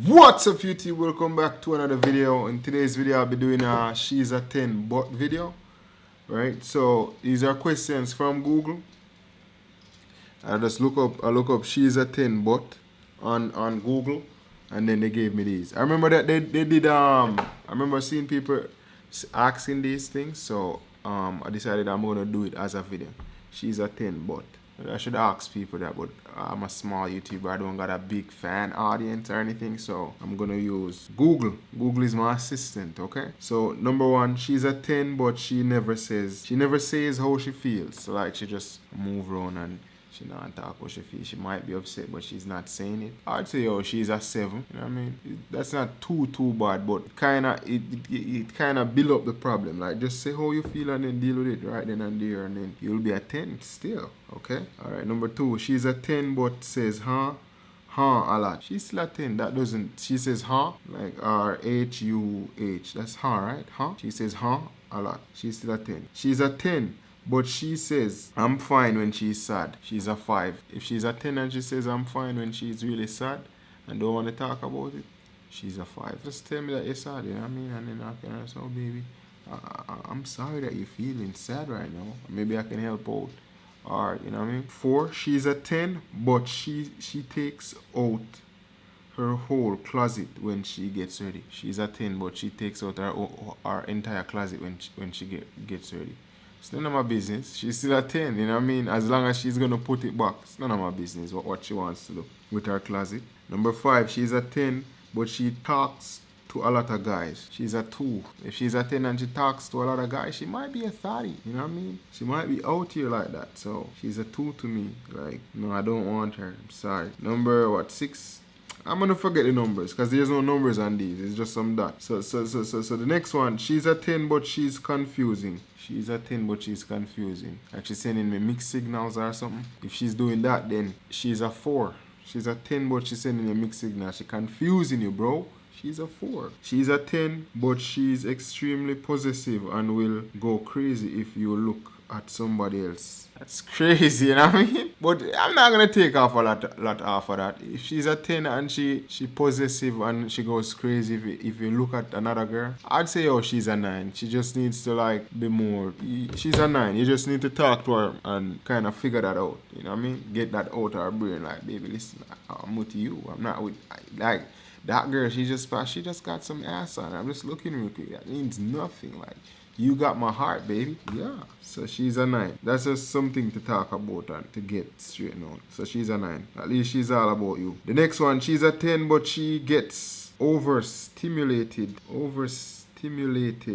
What's up YouTube? Welcome back to another video. In today's video I'll be doing a she's a 10 but video. Right? So these are questions from Google. I just look up she's a 10 but on Google, and then they gave me these. I remember that they did I remember seeing people asking these things, so I decided I'm gonna do it as a video. She's a 10 but. I should ask people that, but I'm a small YouTuber. I don't got a big fan audience or anything, so I'm gonna use Google. Google is my assistant, okay? So number one, she's a 10, but she never says how she feels. So like she just move around and she not talk what she feels. She might be upset, but she's not saying it. I'd say, oh, she's a 7. You know what I mean? That's not too bad, but it kind of build up the problem. Like, just say how you feel and then deal with it right then and there, and then you'll be a 10 still. Okay? All right. Number 2, she's a 10, but says huh a lot. She's still a 10. That doesn't. She says huh like R-H-U-H. That's huh, right? Huh. She says huh a lot. She's still a 10. She's a 10. But she says, I'm fine when she's sad. She's a 5. If she's a 10 and she says, I'm fine when she's really sad and don't want to talk about it, she's a 5. Just tell me that you're sad, you know what I mean? And then I can say, oh, baby, I'm sorry that you're feeling sad right now. Maybe I can help out. Or, you know what I mean? 4, she's a 10, but she takes out her whole closet when she gets ready. She's a 10, but she takes out her entire closet when she gets ready. It's none of my business. She's still a 10, you know what I mean? As long as she's going to put it back, it's none of my business what she wants to do with her closet. Number 5, she's a 10, but she talks to a lot of guys. She's a 2. If she's a 10 and she talks to a lot of guys, she might be a 30, you know what I mean? She might be out here like that. So she's a 2 to me. Like, no, I don't want her. I'm sorry. Number, 6? I'm gonna forget the numbers because there's no numbers on these. It's just some dots. So the next one, she's a 10 but she's confusing. She's a 10 but she's confusing. Like she's sending me mixed signals or something. If she's doing that, then she's a 4. She's a 10 but she's sending me mixed signals. She's confusing you, bro. She's a 4. She's a 10 but she's extremely possessive and will go crazy if you look at somebody else. That's crazy, you know what I mean? But I'm not gonna take off a lot off of that. If she's a 10 and she possessive and she goes crazy if you look at another girl, I'd say, oh, she's a 9. She just needs to like be more. She's a 9. You just need to talk to her and kind of figure that out. You know what I mean? Get that out of her brain. Like, baby, listen, I'm with you. I'm not with like that girl. She just got some ass on her. I'm just looking real quick. That means nothing. Like, you got my heart, baby. Yeah. So she's a 9. That's just something to talk about and to get straightened out. So she's a 9. At least she's all about you. The next one, she's a 10, but she gets overstimulated.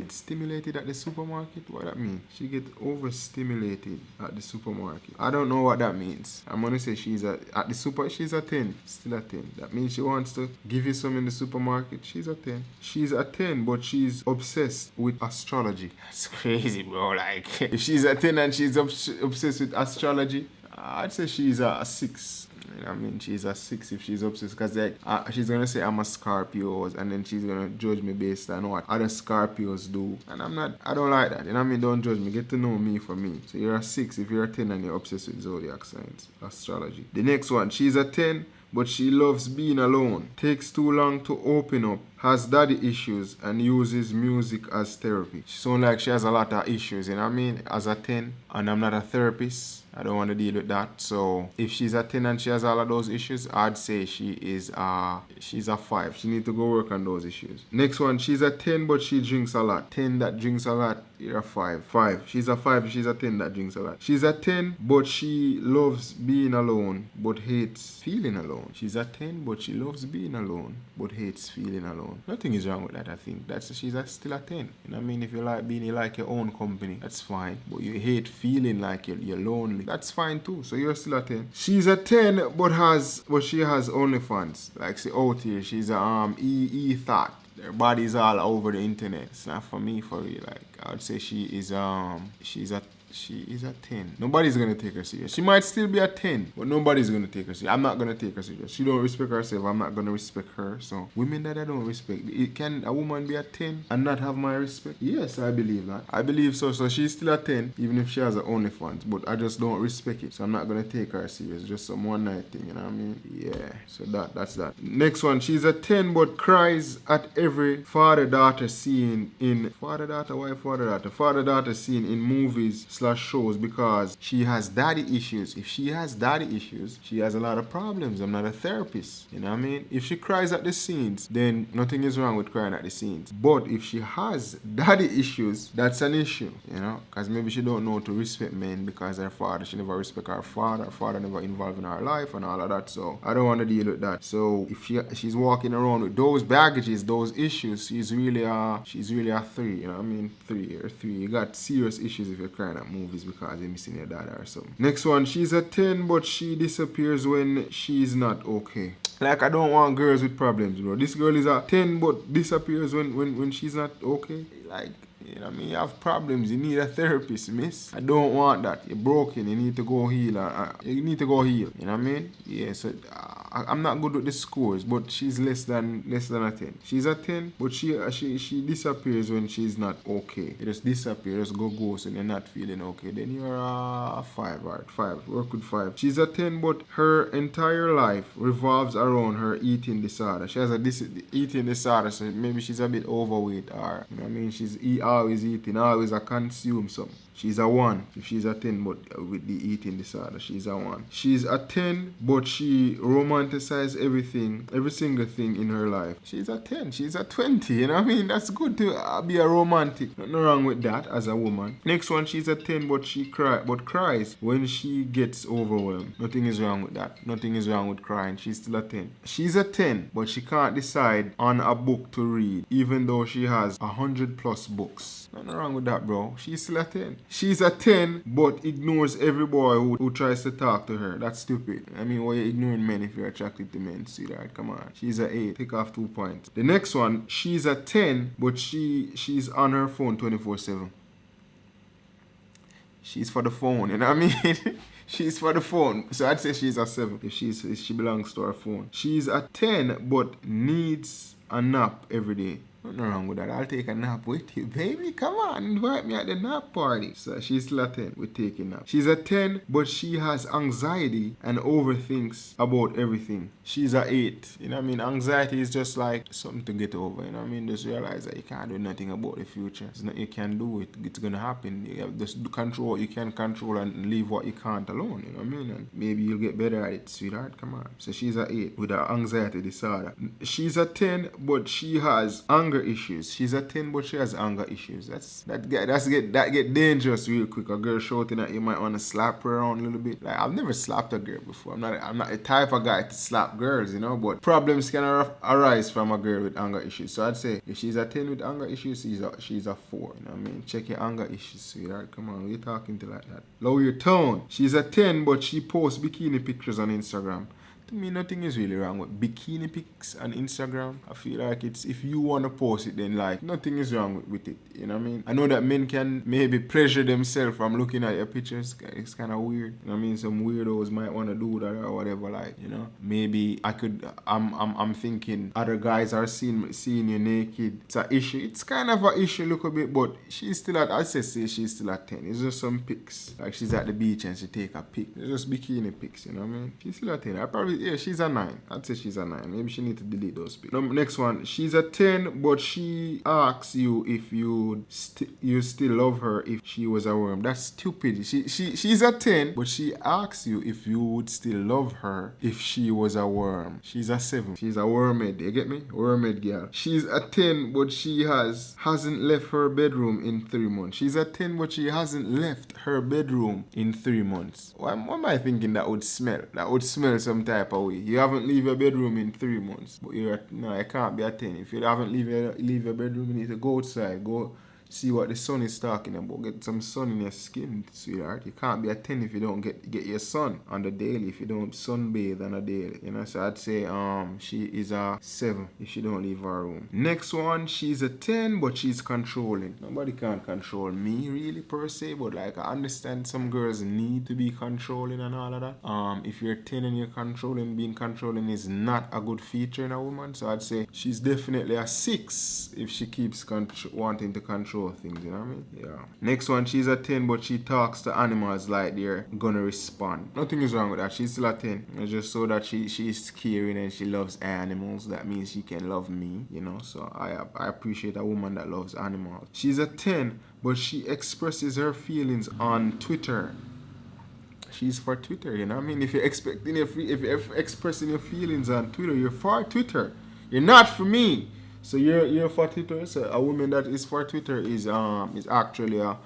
Stimulated at the supermarket? What that mean? She gets overstimulated at the supermarket. I don't know what that means. I'm gonna say she's a 10. Still a 10. That means she wants to give you some in the supermarket. She's a 10. She's a 10, but she's obsessed with astrology. That's crazy, bro. Like, if she's a 10 and she's obsessed with astrology, I'd say she's a 6. You know what I mean? She's a 6 if she's obsessed, because like she's gonna say I'm a Scorpio, and then she's gonna judge me based on what other Scorpios do, and I don't like that. You know what I mean? Don't judge me. Get to know me for me. So you're a 6 if you're a 10 and you're obsessed with zodiac signs, astrology. The next one, she's a 10, but she loves being alone. Takes too long to open up. Has daddy issues and uses music as therapy. She sounds like she has a lot of issues, you know what I mean? As a 10, and I'm not a therapist. I don't want to deal with that. So if she's a 10 and she has all of those issues, I'd say she's a 5. She needs to go work on those issues. Next one, she's a 10 but she drinks a lot. 10 that drinks a lot, you're a 5. 5. She's a 5. She's a 10 that drinks a lot. She's a 10 but she loves being alone but hates feeling alone. She's a 10 but she loves being alone but hates feeling alone. Nothing is wrong with that, I think. She's still a 10. You know what I mean? If you like being like your own company, that's fine. But you hate feeling like you're lonely, that's fine too. So you're still a 10. She's a 10 but she has OnlyFans. Like, say out here, she's a thought. Their body's all over the internet. It's not for me, for real. Like, I would say she's a She is a 10. Nobody's gonna take her serious. She might still be a 10, but nobody's gonna take her serious. I'm not gonna take her serious. She don't respect herself. I'm not gonna respect her. So women that I don't respect, can a woman be a 10 and not have my respect? Yes, I believe that. I believe so. So she's still a 10, even if she has her OnlyFans. But I just don't respect it. So I'm not gonna take her serious. Just some one night thing, you know what I mean? Yeah. So that's that. Next one, she's a 10 but cries at every father-daughter scene in father-daughter scene in movies / shows because she has daddy issues. If she has daddy issues, she has a lot of problems. I'm not a therapist. You know what I mean? If she cries at the scenes, then nothing is wrong with crying at the scenes. But if she has daddy issues, that's an issue, you know? Because maybe she don't know to respect men because her father, she never respect her father never involved in her life and all of that. So I don't want to deal with that. So if she's walking around with those baggages, those issues, she's really a 3, you know what I mean? 3 or 3. You got serious issues if you're crying at movies because you're missing your dad or something. Next one, she's a 10 but she disappears when she's not okay. Like, I don't want girls with problems, bro. This girl is a 10 but disappears when she's not okay. Like, you know what I mean? You have problems. You need a therapist, miss. I don't want that. You're broken. You need to go heal. You need to go heal. You know what I mean? Yeah, so I'm not good with the scores, but she's less than a 10. She's a 10, but she disappears when she's not okay. You just disappear, just go ghost and you're not feeling okay. Then you're a 5, right? 5. Work with 5. She's a 10, but her entire life revolves around her eating disorder. She has a eating disorder, so maybe she's a bit overweight or, you know what I mean? She's always eating, always a consume something. She's a 1 if she's a 10, but with the eating disorder, she's a 1. She's a 10, but she romanticizes everything, every single thing in her life. She's a 10, she's a 20, you know what I mean? That's good to be a romantic. Nothing wrong with that as a woman. Next one, she's a 10, but cries when she gets overwhelmed. Nothing is wrong with that. Nothing is wrong with crying. She's still a 10. She's a 10, but she can't decide on a book to read, even though she has 100+ books. Nothing wrong with that, bro. She's still a 10. She's a 10, but ignores every boy who tries to talk to her. That's stupid. I mean, why are you ignoring men if you're attracted to men? See that? Come on. She's a 8. Take off 2 points. The next one, she's a 10, but she's on her phone 24/7. She's for the phone, you know what I mean? She's for the phone. So I'd say she's a 7 if she belongs to her phone. She's a 10, but needs a nap every day. Nothing wrong with that. I'll take a nap with you, baby. Come on, invite me at the nap party. So she's still a 10 with taking nap. She's a 10, but she has anxiety and overthinks about everything. She's a 8. You know what I mean? Anxiety is just like something to get over. You know what I mean? Just realize that you can't do nothing about the future. There's nothing you can do. It's gonna happen. You have just control what you can control and leave what you can't alone. You know what I mean? And maybe you'll get better at it, sweetheart. Come on. So she's a 8 with her anxiety disorder. She's a 10, but she has anger issues. She's a 10, but she has anger issues. That get dangerous real quick. A girl shouting at you, might want to slap her around a little bit. Like, I've never slapped a girl before. I'm not the type of guy to slap girls, you know. But problems can arise from a girl with anger issues. So I'd say if she's a 10 with anger issues, she's a 4. You know what I mean? Check your anger issues, sweetheart. Come on, we're talking to like that. Lower your tone. She's a 10, but she posts bikini pictures on Instagram. To me, nothing is really wrong with bikini pics on Instagram. I feel like it's, if you want to post it, then like nothing is wrong with it. You know what I mean? I know that men can maybe pleasure themselves from looking at your pictures. It's kind of weird. You know what I mean? Some weirdos might want to do that or whatever. Like, you know, maybe I'm thinking other guys are seeing you naked. It's an issue. It's kind of an issue a little bit, but she's still at, I say she's still at 10. It's just some pics. Like she's at the beach and she take a pic. It's just bikini pics. You know what I mean? She's still at 10. Yeah, she's a 9. I'd say she's a 9. Maybe she need to delete those pics. Next one. She's a 10, but she asks you if you still love her if she was a worm. That's stupid. She's a 10, but she asks you if you would still love her if she was a worm. She's a 7. She's a wormhead. You get me? Wormhead girl. She's a 10, but she hasn't left her bedroom in 3 months. She's a 10, but she hasn't left her bedroom in 3 months. What am I thinking that would smell? That would smell some type of way. You haven't leave your bedroom in 3 months, but you can't be a 10. If you haven't leave your bedroom, you need to go outside, go see what the sun is talking about. Get some sun in your skin, sweetheart. You can't be a 10 if you don't get your sun on the daily, if you don't sunbathe on a daily. You know, so I'd say she is a 7 if she don't leave her room. Next one, she's a 10, but she's controlling. Nobody can control me really per se, but like I understand some girls need to be controlling and all of that. If you're 10 and you're controlling, being controlling is not a good feature in a woman. So I'd say she's definitely a 6 if she keeps wanting to control things, you know what I mean? Yeah. Next one, she's a 10, but she talks to animals like they're gonna respond. Nothing is wrong with that. She's still a 10. It's just so that she's caring and she loves animals. That means she can love me, you know? So I appreciate a woman that loves animals. She's a 10, but she expresses her feelings on Twitter. She's for Twitter, you know what I mean? If you're expressing your feelings on Twitter, you're for Twitter. You're not for me. So you're for Twitter. So a woman that is for Twitter is actually a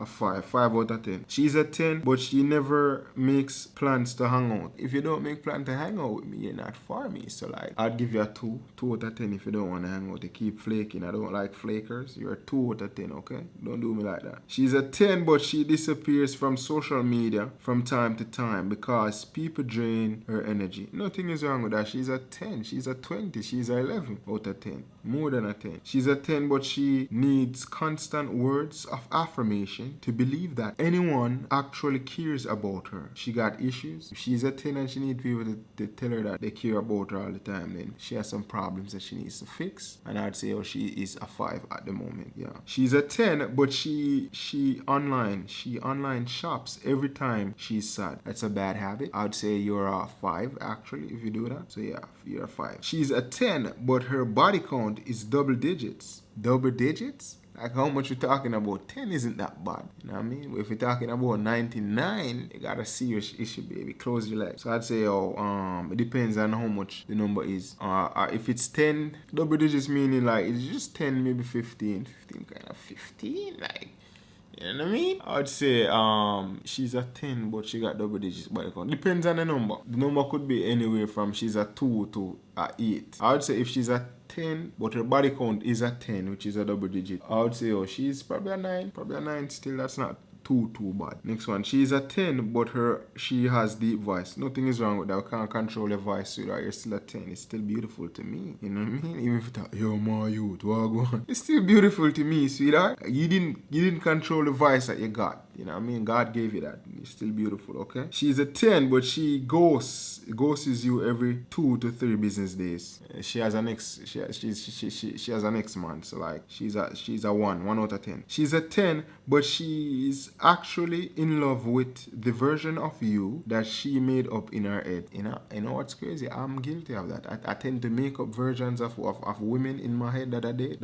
5 out of 10. She's a 10, but she never makes plans to hang out. If you don't make plans to hang out with me, you're not for me. So like, I'd give you a 2 out of 10 if you don't want to hang out. You keep flaking. I don't like flakers. You're a 2 out of 10, okay? Don't do me like that. She's a 10, but she disappears from social media from time to time because people drain her energy. Nothing is wrong with that. She's a 10. She's a 20. She's a 11 out of 10. More than a 10. She's a 10, but she needs constant words of affirmation to believe that anyone actually cares about her. She got issues. If she's a 10 and she needs people to tell her that they care about her all the time, then she has some problems that she needs to fix. And I'd say, oh, she is a 5 at the moment. Yeah. She's a 10, but she online shops every time she's sad. That's a bad habit. I'd say you're a 5 actually if you do that. So yeah, you're a 5. She's a 10, but her body count is double digits. Double digits? Like how much you're talking about? 10 isn't that bad. You know what I mean? If you're talking about 99, you got a serious issue, baby. Close your legs. So I'd say, it depends on how much the number is. If it's 10, double digits meaning like it's just 10, maybe 15. 15 kind of 15, like. You know what I mean? I would say she's a 10, but she got double digits body count. Depends on the number. The number could be anywhere from she's a 2 to a 8. I would say if she's a 10, but her body count is a 10, which is a double digit, I would say, she's probably a 9. Probably a 9 still. That's not too bad. Next one, she's a 10, but she has deep voice. Nothing is wrong with that. I can't control your voice, sweetheart. You're still a 10. It's still beautiful to me. You know what I mean? Even if it's yo, my youth, what go on? It's still beautiful to me, sweetheart. You didn't control the voice that you got. You know what I mean? God gave you that. It's still beautiful, okay? She's a 10, but she ghosts you every 2 to 3 business days. She has an ex. She has an ex man. So like she's a 1 out of 10. She's a 10, but she is actually in love with the version of you that she made up in her head. You know what's crazy? I'm guilty of that. I tend to make up versions of women in my head that I date.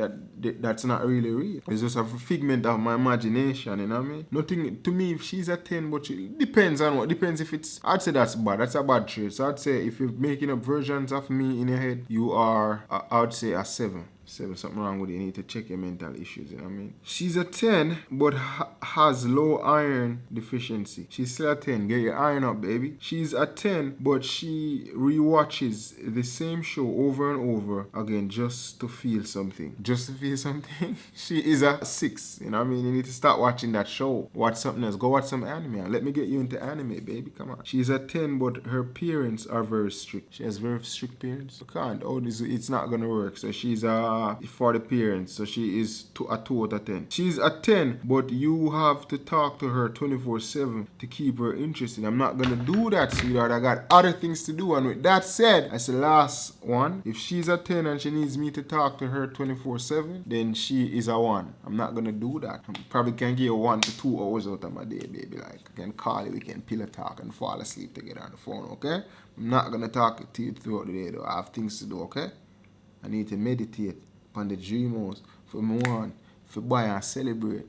That's not really real. It's just a figment of my imagination. You know what I mean? Nothing to me. If she's a 10, but depends on what. Depends if it's. I'd say that's bad. That's a bad trait. So I'd say if you're making up versions of me in your head, you are. I'd say a 7. Something wrong with you. You need to check your mental issues, you know what I mean? She's a 10, but has low iron deficiency. She's still a 10. Get your iron up, baby. She's a 10, but she rewatches the same show over and over again just to feel something. Just to feel something? She is a 6, you know what I mean? You need to start watching that show. Watch something else. Go watch some anime. Let me get you into anime, baby. Come on. She's a 10, but her parents are very strict. She has very strict parents. You can't. It's not gonna work. So she's for the parents, so she is a 2 out of 10. She's a 10, but you have to talk to her 24/7 to keep her interested. I'm not gonna do that, sweetheart. I got other things to do. And with that said, that's the last one. If she's a 10 and she needs me to talk to her 24/7, then she is a 1. I'm not gonna do that. I probably can get 1 to 2 hours out of my day, baby. Like I can call you, we can pillow talk and fall asleep together on the phone, okay? I'm not gonna talk to you throughout the day though. I have things to do, okay? I need to meditate on the dream house for me want for buy and celebrate.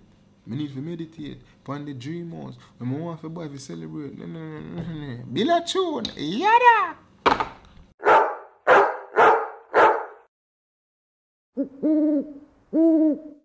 I need to meditate on the dream house when I want for buy to celebrate. No. Bill a tune. Yada!